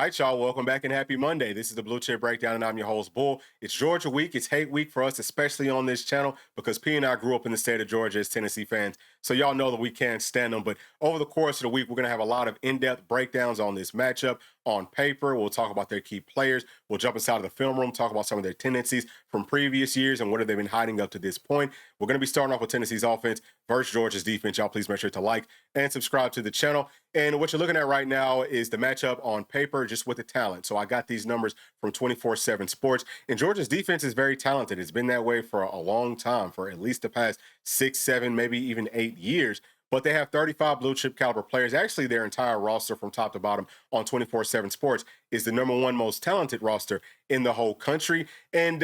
right, y'all. Welcome back and happy Monday. This is the Bluechip Breakdown, and I'm your host, Bull. It's Georgia week. It's hate week for us, especially on this channel, because P and I grew up in the state of Georgia as Tennessee fans. So y'all know that we can't stand them. But over the course of the week, we're going to have a lot of in-depth breakdowns on this matchup on paper. We'll talk about their key players. We'll jump inside of the film room, talk about some of their tendencies from previous years and what have they been hiding up to this point. We're going to be starting off with Tennessee's offense versus Georgia's defense. Y'all please make sure to like and subscribe to the channel. And what you're looking at right now is the matchup on paper, just with the talent. So I got these numbers from 24/7 Sports. And Georgia's defense is very talented. It's been that way for a long time, for at least the past 6, 7, maybe even 8 years. But they have 35 blue chip caliber players. Actually, their entire roster from top to bottom on 24/7 Sports is the #1 most talented roster in the whole country. And,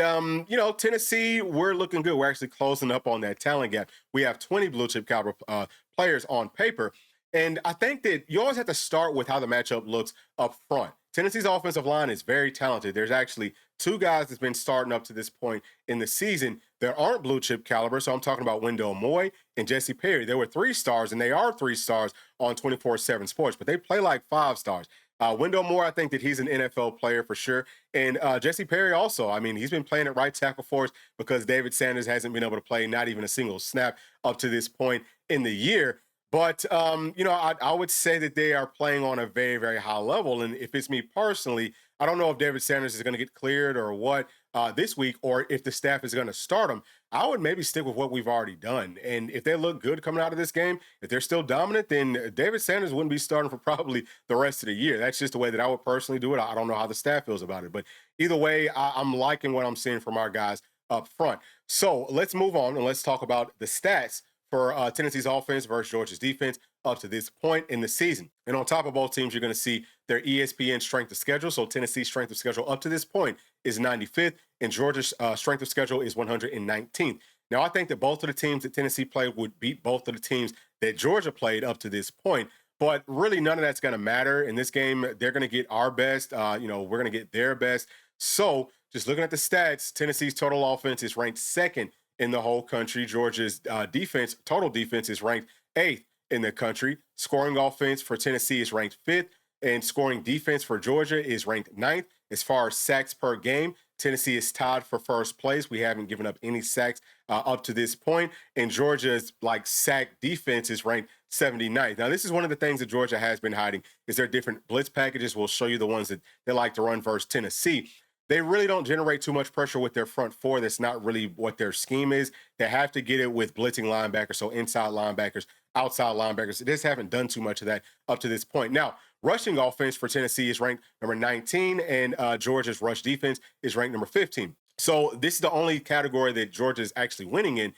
Tennessee, we're looking good. We're actually closing up on that talent gap. We have 20 blue chip caliber players on paper. And I think that you always have to start with how the matchup looks up front. Tennessee's offensive line is very talented. There's actually 2 guys that's been starting up to this point in the season that aren't blue chip caliber. So I'm talking about Wendell Moy and Jesse Perry. They were 3 stars, and they are 3 stars on 24/7 Sports, but they play like 5 stars. Wendell Moore, I think that he's an NFL player for sure. And Jesse Perry also, I mean, he's been playing at right tackle for us because David Sanders hasn't been able to play not even a single snap up to this point in the year. But, I would say that they are playing on a very, very high level. And if it's me personally, I don't know if David Sanders is going to get cleared or what this week, or if the staff is going to start him. I would maybe stick with what we've already done. And if they look good coming out of this game, if they're still dominant, then David Sanders wouldn't be starting for probably the rest of the year. That's just the way that I would personally do it. I don't know how the staff feels about it. But either way, I'm liking what I'm seeing from our guys up front. So let's move on and let's talk about the stats for Tennessee's offense versus Georgia's defense up to this point in the season. And on top of both teams, you're going to see their ESPN strength of schedule. So Tennessee's strength of schedule up to this point is 95th, and Georgia's strength of schedule is 119th. Now, I think that both of the teams that Tennessee played would beat both of the teams that Georgia played up to this point. But really, none of that's going to matter. In this game, they're going to get our best. We're going to get their best. So just looking at the stats, Tennessee's total offense is ranked 2nd in the whole country. Georgia's total defense is ranked 8th in the country. Scoring offense for Tennessee is ranked 5th, and scoring defense for Georgia is ranked 9th. As far as sacks per game, Tennessee is tied for first place. We haven't given up any sacks up to this point, and Georgia's sack defense is ranked 79th. Now, this is one of the things that Georgia has been hiding is their different blitz packages. We'll show you the ones that they like to run versus Tennessee. They really don't generate too much pressure with their front four. That's not really what their scheme is. They have to get it with blitzing linebackers, so inside linebackers, outside linebackers. They just haven't done too much of that up to this point. Now, rushing offense for Tennessee is ranked number 19, and Georgia's rush defense is ranked number 15. So this is the only category that Georgia is actually winning in.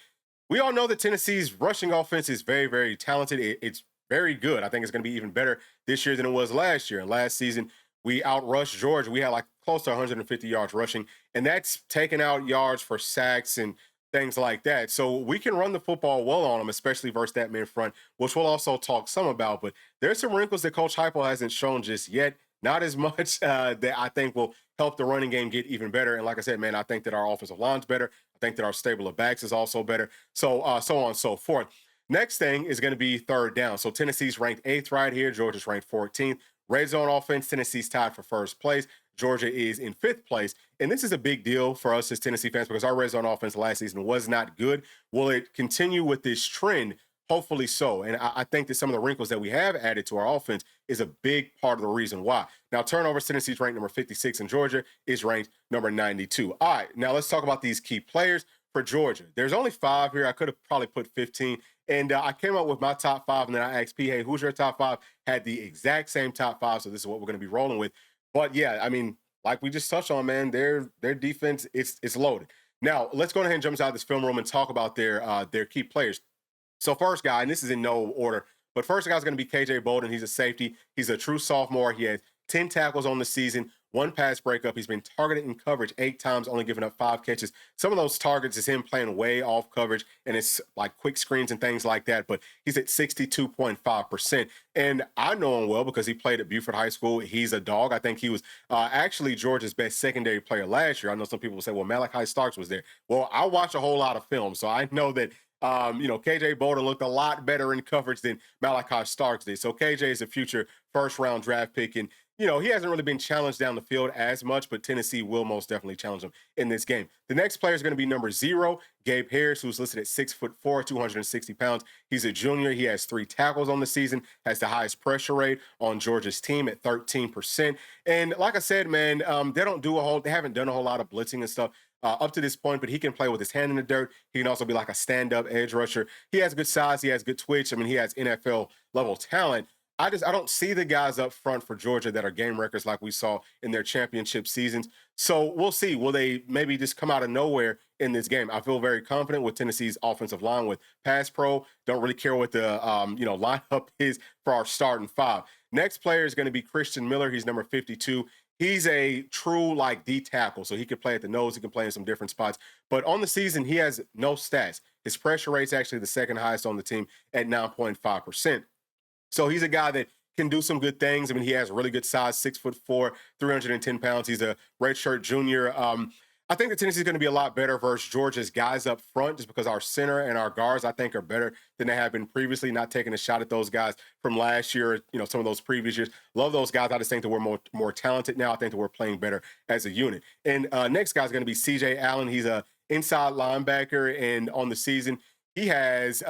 We all know that Tennessee's rushing offense is very, very talented. It's very good. I think it's going to be even better this year than it was last year. And last season, we outrushed Georgia. We had close to 150 yards rushing, and that's taking out yards for sacks and things like that. So we can run the football well on them, especially versus that mid front, which we'll also talk some about. But there's some wrinkles that Coach Heupel hasn't shown just yet. Not as much that I think will help the running game get even better. And like I said, man, I think that our offensive line's better. I think that our stable of backs is also better. So on and so forth. Next thing is going to be third down. So Tennessee's ranked 8th right here. Georgia's ranked 14th. Red zone offense, Tennessee's tied for first place. Georgia is in 5th place. And this is a big deal for us as Tennessee fans because our red zone offense last season was not good. Will it continue with this trend? Hopefully so. And I think that some of the wrinkles that we have added to our offense is a big part of the reason why. Now, turnovers, Tennessee's ranked number 56, and Georgia is ranked number 92. All right, now let's talk about these key players for Georgia. There's only 5 here. I could have probably put 15. And I came up with my top 5, and then I asked P, hey, who's your top 5? Had the exact same top 5, so this is what we're going to be rolling with. But, yeah, I mean, like we just touched on, man, their defense, it's loaded. Now, let's go ahead and jump inside this film room and talk about their key players. So first guy, and this is in no order, but first guy is going to be KJ Bolden. He's a safety. He's a true sophomore. He has 10 tackles on the season, 1 pass breakup. He's been targeted in coverage 8 times, only giving up 5 catches. Some of those targets is him playing way off coverage, and it's like quick screens and things like that, but he's at 62.5%. And I know him well because he played at Buford High School. He's a dog. I think he was actually Georgia's best secondary player last year. I know some people will say, well, Malachi Starks was there. Well, I watch a whole lot of film, so I know that KJ Bolden looked a lot better in coverage than Malachi Starks did. So KJ is a future first-round draft pick, and he hasn't really been challenged down the field as much, but Tennessee will most definitely challenge him in this game. The next player is going to be number 0, Gabe Harris, who's listed at 6'4", 260 pounds. He's a junior. He has 3 tackles on the season, has the highest pressure rate on Georgia's team at 13%. And like I said, man, they haven't done a whole lot of blitzing and stuff up to this point, but he can play with his hand in the dirt. He can also be like a stand-up edge rusher. He has good size. He has good twitch. I mean, he has NFL level talent. I don't see the guys up front for Georgia that are game records like we saw in their championship seasons. So we'll see. Will they maybe just come out of nowhere in this game? I feel very confident with Tennessee's offensive line with pass pro. Don't really care what the lineup is for our starting 5. Next player is going to be Christian Miller. He's number 52. He's a true like D tackle, so he can play at the nose. He can play in some different spots. But on the season, he has no stats. His pressure rate's actually the second highest on the team at 9.5%. So he's a guy that can do some good things. I mean, he has really good size, 6'4", 310 pounds. He's a redshirt junior. I think that Tennessee is going to be a lot better versus Georgia's guys up front just because our center and our guards, I think, are better than they have been previously, not taking a shot at those guys from last year, some of those previous years. Love those guys. I just think that we're more talented now. I think that we're playing better as a unit. And next guy is going to be C.J. Allen. He's a inside linebacker, and on the season, he has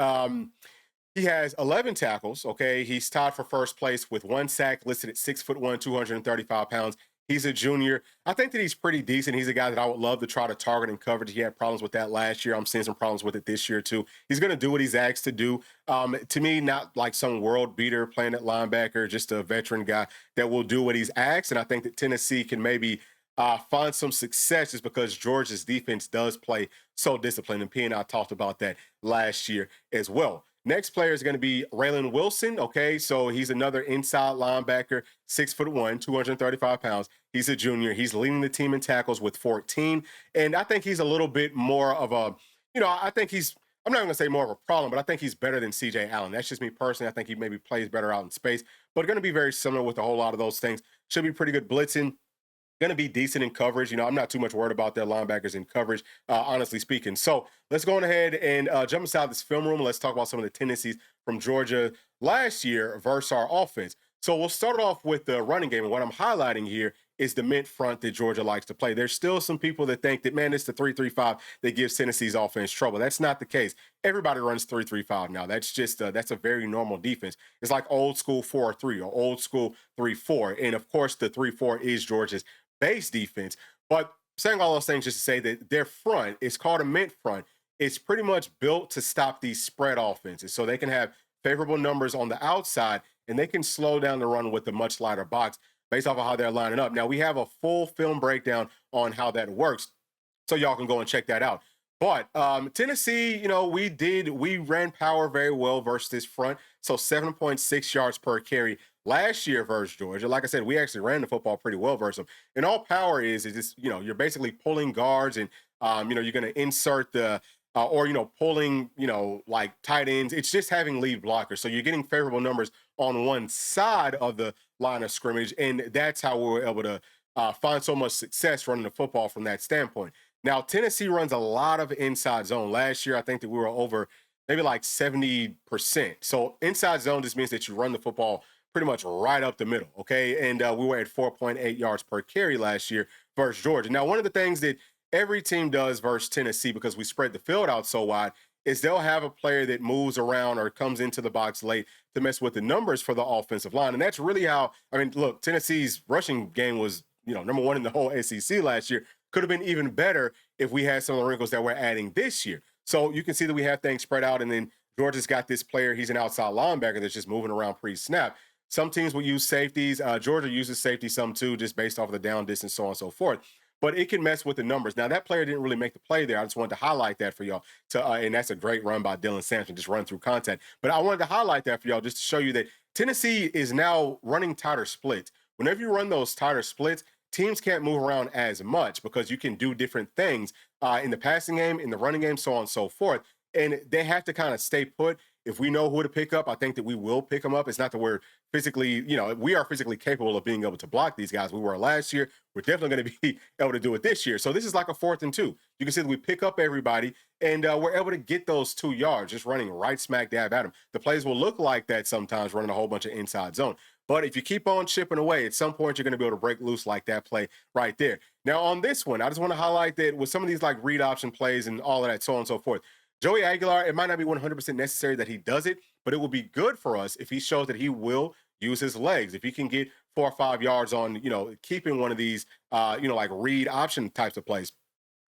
11 tackles, okay? He's tied for first place with 1 sack, listed at 6'1", 235 pounds. He's a junior. I think that he's pretty decent. He's a guy that I would love to try to target in coverage. He had problems with that last year. I'm seeing some problems with it this year, too. He's going to do what he's asked to do. To me, not like some world beater playing at linebacker, just a veteran guy that will do what he's asked. And I think that Tennessee can maybe find some success just because Georgia's defense does play so disciplined. And P and I talked about that last year as well. Next player is going to be Raylan Wilson. Okay, so he's another inside linebacker, 6'1", 235 pounds. He's a junior. He's leading the team in tackles with 14. And I think he's a little bit more of a, I think I'm not going to say more of a problem, but I think he's better than C.J. Allen. That's just me personally. I think he maybe plays better out in space, but going to be very similar with a whole lot of those things. Should be pretty good blitzing. Going to be decent in coverage. I'm not too much worried about their linebackers in coverage, honestly speaking. So let's go on ahead and jump inside this film room. Let's talk about some of the tendencies from Georgia last year versus our offense. So we'll start off with the running game. And what I'm highlighting here is the mint front that Georgia likes to play. There's still some people that think that, man, it's the 3-3-5 that gives Tennessee's offense trouble. That's not the case. Everybody runs 3-3-5 now. That's just that's a very normal defense. It's like old school 4-3 or old school 3-4. And of course, the 3-4 is Georgia's base defense. But saying all those things just to say that their front is called a mint front. It's pretty much built to stop these spread offenses. So they can have favorable numbers on the outside and they can slow down the run with a much lighter box based off of how they're lining up. Now, we have a full film breakdown on how that works, so y'all can go and check that out. But Tennessee, we ran power very well versus this front, so 7.6 yards per carry last year versus Georgia. Like I said, we actually ran the football pretty well versus them. And all power is just, you're basically pulling guards and, you're going to insert the pulling, like tight ends. It's just having lead blockers. So you're getting favorable numbers on one side of the line of scrimmage. And that's how we were able to find so much success running the football from that standpoint. Now, Tennessee runs a lot of inside zone. Last year, I think that we were over maybe like 70%. So inside zone just means that you run the football pretty much right up the middle, okay? And we were at 4.8 yards per carry last year versus Georgia. Now, one of the things that every team does versus Tennessee, because we spread the field out so wide, is they'll have a player that moves around or comes into the box late to mess with the numbers for the offensive line. And that's really how, look, Tennessee's rushing game was, number 1 in the whole SEC last year. Could have been even better if we had some of the wrinkles that we're adding this year. So you can see that we have things spread out, and then Georgia's got this player. He's an outside linebacker that's just moving around pre-snap. Some teams will use safeties. Georgia uses safety some too, just based off of the down distance, so on and so forth. But it can mess with the numbers. Now, that player didn't really make the play there. I just wanted to highlight that for y'all. And that's a great run by Dylan Sampson, just run through contact. But I wanted to highlight that for y'all just to show you that Tennessee is now running tighter splits. Whenever you run those tighter splits, teams can't move around as much because you can do different things in the passing game, in the running game, so on and so forth. And they have to kind of stay put. If we know who to pick up, I think that we will pick them up. It's not that we're physically, we are physically capable of being able to block these guys. We were last year. We're definitely going to be able to do it this year. So this is like a 4th and 2. You can see that we pick up everybody, and we're able to get those 2 yards just running right smack dab at them. The plays will look like that sometimes, running a whole bunch of inside zone. But if you keep on chipping away, at some point you're going to be able to break loose like that play right there. Now, on this one, I just want to highlight that with some of these like read option plays and all of that, so on and so forth, Joey Aguilar, it might not be 100% necessary that he does it, but it will be good for us if he shows that he will use his legs. If he can get 4 or 5 yards on, keeping one of these, like read option types of plays.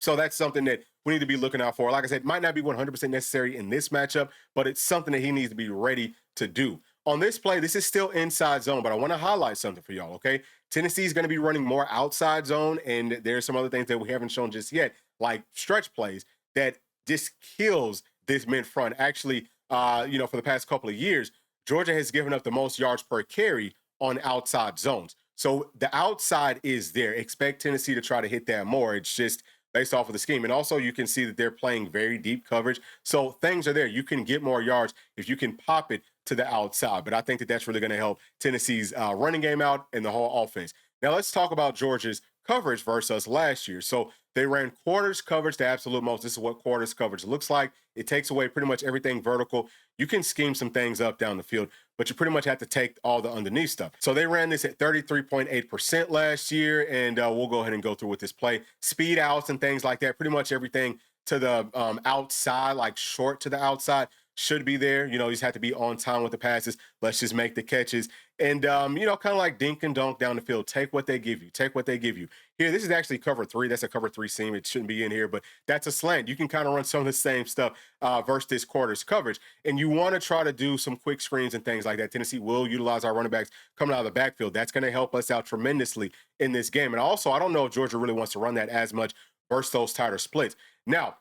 So that's something that we need to be looking out for. Like I said, might not be 100% necessary in this matchup, but it's something that he needs to be ready to do. On this play, this is still inside zone, but I want to highlight something for y'all, okay? Tennessee is going to be running more outside zone, and there's some other things that we haven't shown just yet, like stretch plays that just kills this mid front. Actually, for the past couple of years, Georgia has given up the most yards per carry on outside zones. So the outside is there. Expect Tennessee to try to hit that more. It's just based off of the scheme. And also you can see that they're playing very deep coverage. So things are there. You can get more yards if you can pop it to the outside. But I think that that's really going to help Tennessee's running game out and the whole offense. Now let's talk about Georgia's coverage versus last year. So they ran quarters coverage the absolute most. This is what quarters coverage looks like. It takes away pretty much everything vertical. You can scheme some things up down the field, but you pretty much have to take all the underneath stuff. So they ran this at 33.8% last year, and we'll go ahead and go through with this play. Speed outs and things like that, pretty much everything to the outside, like short to the outside, should be there. You just have to be on time with the passes. Let's just make the catches. And, kind of like dink and dunk down the field. Take what they give you. Take what they give you. Here, this is actually cover 3. That's a cover 3 seam. It shouldn't be in here, but that's a slant. You can kind of run some of the same stuff versus this quarters coverage. And you want to try to do some quick screens and things like that. Tennessee will utilize our running backs coming out of the backfield. That's going to help us out tremendously in this game. And also, I don't know if Georgia really wants to run that as much versus those tighter splits. Now,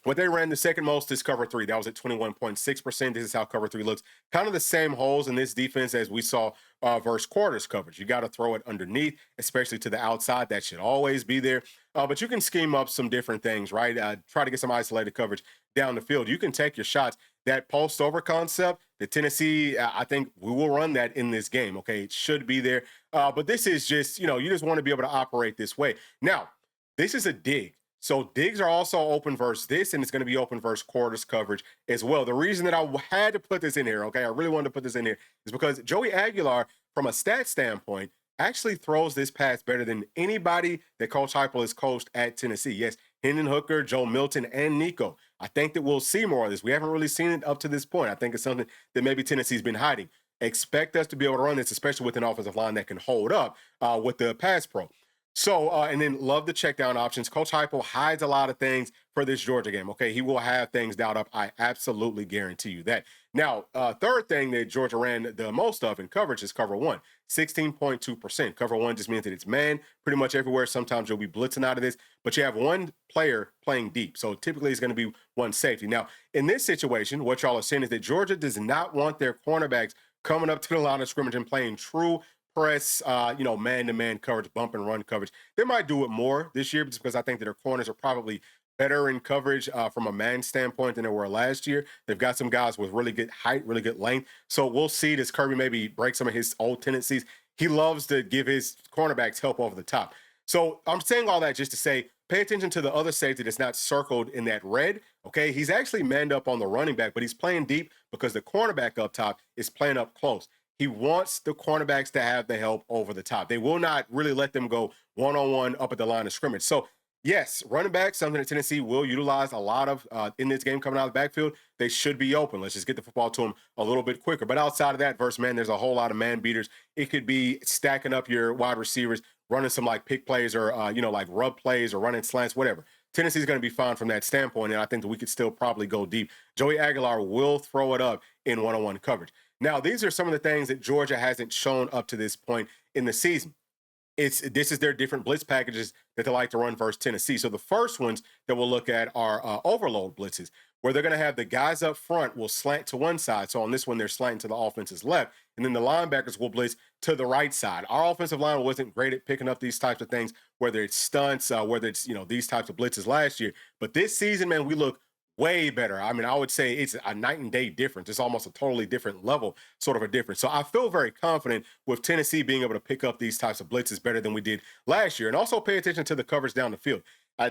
what they ran the second most is cover 3. That was at 21.6%. This is how cover 3 looks. Kind of the same holes in this defense as we saw versus quarters coverage. You got to throw it underneath, especially to the outside. That should always be there. But you can scheme up some different things, right? Try to get some isolated coverage down the field. You can take your shots. That post over concept, the Tennessee, I think we will run that in this game. Okay, it should be there. But this is just, you just want to be able to operate this way. Now, this is a dig. So digs are also open versus this, and it's going to be open versus quarters coverage as well. The reason that I had to put this in here, okay, I really wanted to put this in here, is because Joey Aguilar, from a stat standpoint, actually throws this pass better than anybody that Coach Heupel has coached at Tennessee. Yes, Hendon Hooker, Joe Milton, and Nico. I think that we'll see more of this. We haven't really seen it up to this point. I think it's something that maybe Tennessee's been hiding. Expect us to be able to run this, especially with an offensive line that can hold up with the pass pro. So, and then love the check down options. Coach Heupel hides a lot of things for this Georgia game. Okay, he will have things dialed up. I absolutely guarantee you that. Now, third thing that Georgia ran the most of in coverage is cover 1, 16.2%. Cover 1 just means that it's man pretty much everywhere. Sometimes you'll be blitzing out of this, but you have one player playing deep. So typically it's going to be one safety. Now, in this situation, what y'all are seeing is that Georgia does not want their cornerbacks coming up to the line of scrimmage and playing true press, man-to-man coverage, bump and run coverage. They might do it more this year just because I think that their corners are probably better in coverage from a man standpoint than they were last year. They've got some guys with really good height, really good length. So we'll see, does Kirby maybe break some of his old tendencies? He loves to give his cornerbacks help over the top. So I'm saying all that just to say, pay attention to the other safety that's not circled in that red, okay? He's actually manned up on the running back, but he's playing deep because the cornerback up top is playing up close. He wants the cornerbacks to have the help over the top. They will not really let them go one-on-one up at the line of scrimmage. So, yes, running back, something that Tennessee will utilize a lot of in this game coming out of the backfield. They should be open. Let's just get the football to them a little bit quicker. But outside of that versus man, there's a whole lot of man beaters. It could be stacking up your wide receivers, running some like pick plays or, like rub plays or running slants, whatever. Tennessee's going to be fine from that standpoint, and I think that we could still probably go deep. Joey Aguilar will throw it up in one-on-one coverage. Now, these are some of the things that Georgia hasn't shown up to this point in the season. This is their different blitz packages that they like to run versus Tennessee. So the first ones that we'll look at are overload blitzes, where they're going to have the guys up front will slant to one side. So on this one, they're slanting to the offense's left, and then the linebackers will blitz to the right side. Our offensive line wasn't great at picking up these types of things, whether it's stunts, whether it's these types of blitzes last year. But this season, man, we look way better. I mean, I would say it's a night and day difference. It's almost a totally different level, sort of a difference. So I feel very confident with Tennessee being able to pick up these types of blitzes better than we did last year. And also pay attention to the coverage down the field.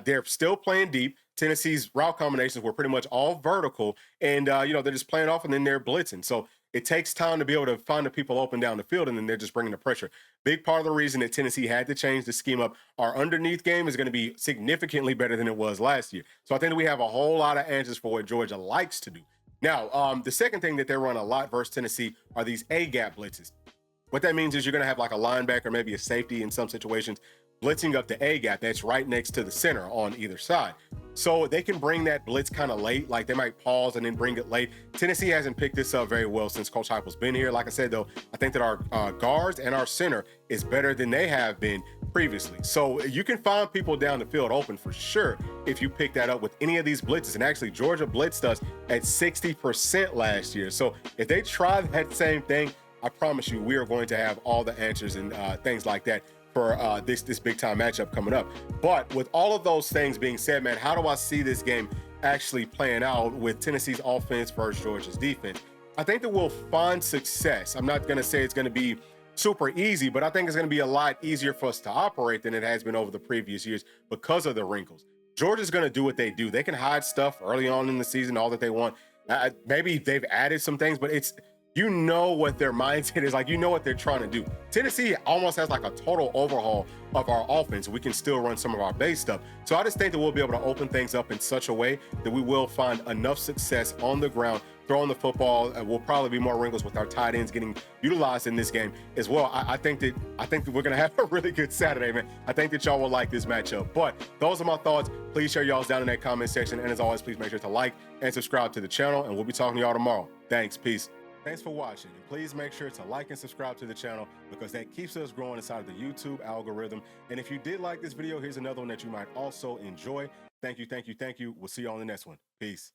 They're still playing deep. Tennessee's route combinations were pretty much all vertical, and they're just playing off and then they're blitzing. So it takes time to be able to find the people open down the field, and then they're just bringing the pressure. Big part of the reason that Tennessee had to change the scheme up, our underneath game is going to be significantly better than it was last year. So I think that we have a whole lot of answers for what Georgia likes to do. Now, the second thing that they run a lot versus Tennessee are these A-gap blitzes. What that means is you're going to have like a linebacker, maybe a safety in some situations, blitzing up the A gap that's right next to the center on either side. So they can bring that blitz kind of late, like they might pause and then bring it late. Tennessee hasn't picked this up very well since Coach Heupel's been here. Like I said, though, I think that our guards and our center is better than they have been previously. So you can find people down the field open for sure if you pick that up with any of these blitzes. And actually, Georgia blitzed us at 60% last year. So if they try that same thing, I promise you, we are going to have all the answers and things like that for this big time matchup coming up. But with all of those things being said, man, how do I see this game actually playing out with Tennessee's offense versus Georgia's defense? I think that we'll find success. I'm not going to say it's going to be super easy, but I think it's going to be a lot easier for us to operate than it has been over the previous years because of the wrinkles. Georgia's going to do what they do. They can hide stuff early on in the season, all that they want. Maybe they've added some things, but it's, you know what their mindset is, like, you know what they're trying to do. Tennessee almost has like a total overhaul of our offense. We can still run some of our base stuff. So I just think that we'll be able to open things up in such a way that we will find enough success on the ground, throwing the football. We'll probably be more wrinkles with our tight ends getting utilized in this game as well. I think that we're gonna have a really good Saturday, man. I think that y'all will like this matchup. But those are my thoughts. Please share y'all's down in that comment section. And as always, please make sure to like and subscribe to the channel. And we'll be talking to y'all tomorrow. Thanks, peace. Thanks for watching, and please make sure to like and subscribe to the channel because that keeps us growing inside of the YouTube algorithm. And if you did like this video, here's another one that you might also enjoy. Thank you, thank you, thank you. We'll see you on the next one. Peace.